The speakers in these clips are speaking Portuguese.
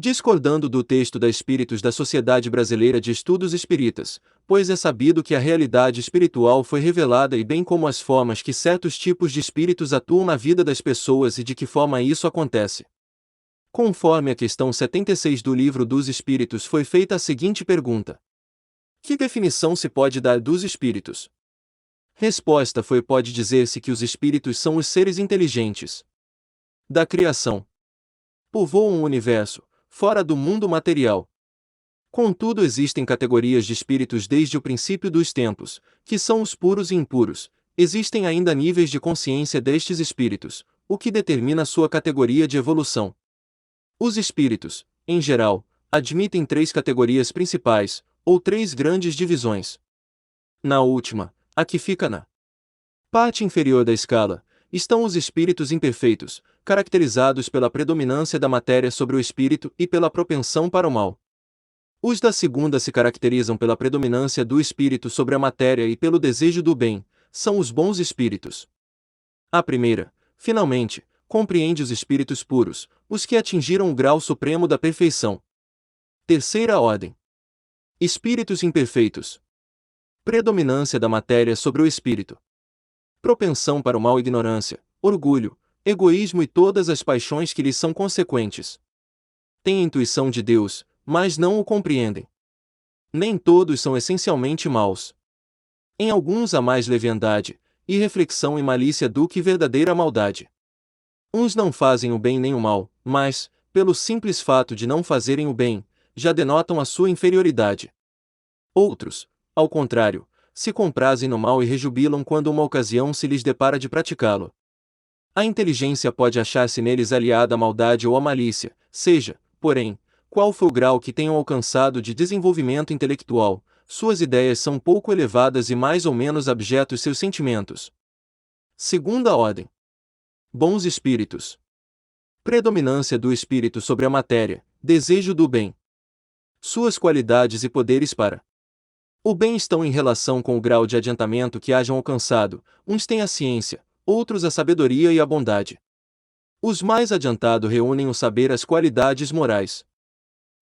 Discordando do texto da Espíritos da Sociedade Brasileira de Estudos Espíritas, pois é sabido que a realidade espiritual foi revelada e bem como as formas que certos tipos de espíritos atuam na vida das pessoas e de que forma isso acontece. Conforme a questão 76 do Livro dos Espíritos foi feita a seguinte pergunta: que definição se pode dar dos espíritos? Resposta foi: pode dizer-se que os espíritos são os seres inteligentes da criação. Povoam o universo, fora do mundo material. Contudo, existem categorias de espíritos desde o princípio dos tempos, que são os puros e impuros. Existem ainda níveis de consciência destes espíritos, o que determina sua categoria de evolução. Os espíritos, em geral, admitem três categorias principais, ou três grandes divisões. Na última, a que fica na parte inferior da escala, estão os espíritos imperfeitos, caracterizados pela predominância da matéria sobre o espírito e pela propensão para o mal. Os da segunda se caracterizam pela predominância do espírito sobre a matéria e pelo desejo do bem, são os bons espíritos. A primeira, finalmente, compreende os espíritos puros, os que atingiram o grau supremo da perfeição. Terceira ordem. Espíritos imperfeitos. Predominância da matéria sobre o espírito. Propensão para o mal, ignorância, orgulho, egoísmo e todas as paixões que lhes são consequentes. Têm a intuição de Deus, mas não o compreendem. Nem todos são essencialmente maus. Em alguns há mais leviandade, irreflexão e malícia do que verdadeira maldade. Uns não fazem o bem nem o mal, mas, pelo simples fato de não fazerem o bem, já denotam a sua inferioridade. Outros, ao contrário, se comprazem no mal e rejubilam quando uma ocasião se lhes depara de praticá-lo. A inteligência pode achar-se neles aliada à maldade ou à malícia, seja, porém, qual for o grau que tenham alcançado de desenvolvimento intelectual, suas ideias são pouco elevadas e mais ou menos abjetos seus sentimentos. Segunda ordem. Bons espíritos. Predominância do espírito sobre a matéria, desejo do bem. Suas qualidades e poderes para o bem estão em relação com o grau de adiantamento que hajam alcançado, uns têm a ciência, outros a sabedoria e a bondade. Os mais adiantados reúnem o saber e as qualidades morais.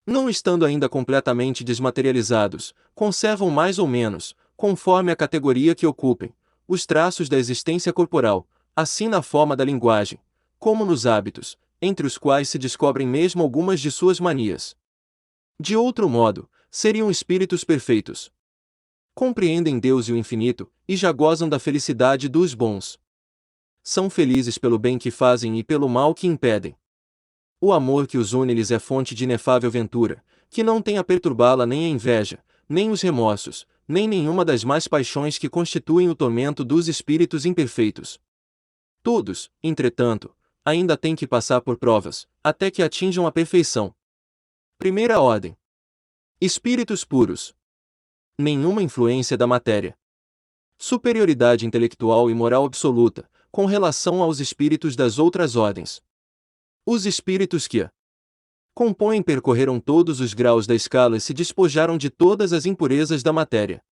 Não estando ainda completamente desmaterializados, conservam mais ou menos, conforme a categoria que ocupem, os traços da existência corporal, assim na forma da linguagem, como nos hábitos, entre os quais se descobrem mesmo algumas de suas manias. De outro modo, seriam espíritos perfeitos. Compreendem Deus e o infinito, e já gozam da felicidade dos bons. São felizes pelo bem que fazem e pelo mal que impedem. O amor que os une lhes é fonte de inefável ventura, que não tem a perturbá-la nem a inveja, nem os remorsos, nem nenhuma das mais paixões que constituem o tormento dos espíritos imperfeitos. Todos, entretanto, ainda têm que passar por provas, até que atinjam a perfeição. Primeira ordem. Espíritos puros. Nenhuma influência da matéria. Superioridade intelectual e moral absoluta, com relação aos espíritos das outras ordens. Os espíritos que a compõem percorreram todos os graus da escala e se despojaram de todas as impurezas da matéria.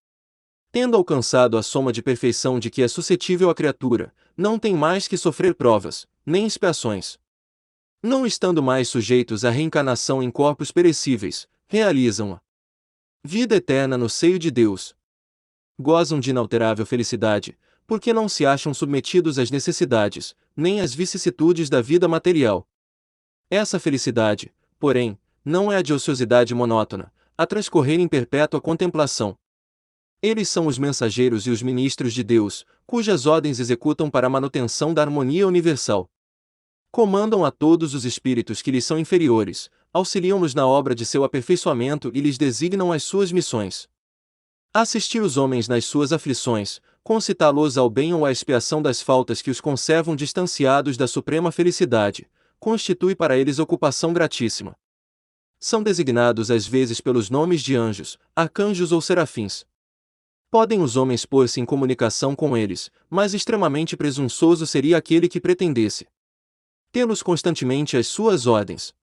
Tendo alcançado a soma de perfeição de que é suscetível a criatura, não tem mais que sofrer provas, nem expiações. Não estando mais sujeitos à reencarnação em corpos perecíveis, realizam a vida eterna no seio de Deus. Gozam de inalterável felicidade, porque não se acham submetidos às necessidades, nem às vicissitudes da vida material. Essa felicidade, porém, não é a de ociosidade monótona, a transcorrer em perpétua contemplação. Eles são os mensageiros e os ministros de Deus, cujas ordens executam para a manutenção da harmonia universal. Comandam a todos os espíritos que lhes são inferiores, auxiliam-nos na obra de seu aperfeiçoamento e lhes designam as suas missões. Assistir os homens nas suas aflições, concitá-los ao bem ou à expiação das faltas que os conservam distanciados da suprema felicidade, constitui para eles ocupação gratíssima. São designados às vezes pelos nomes de anjos, arcanjos ou serafins. Podem os homens pôr-se em comunicação com eles, mas extremamente presunçoso seria aquele que pretendesse tê-los constantemente às suas ordens.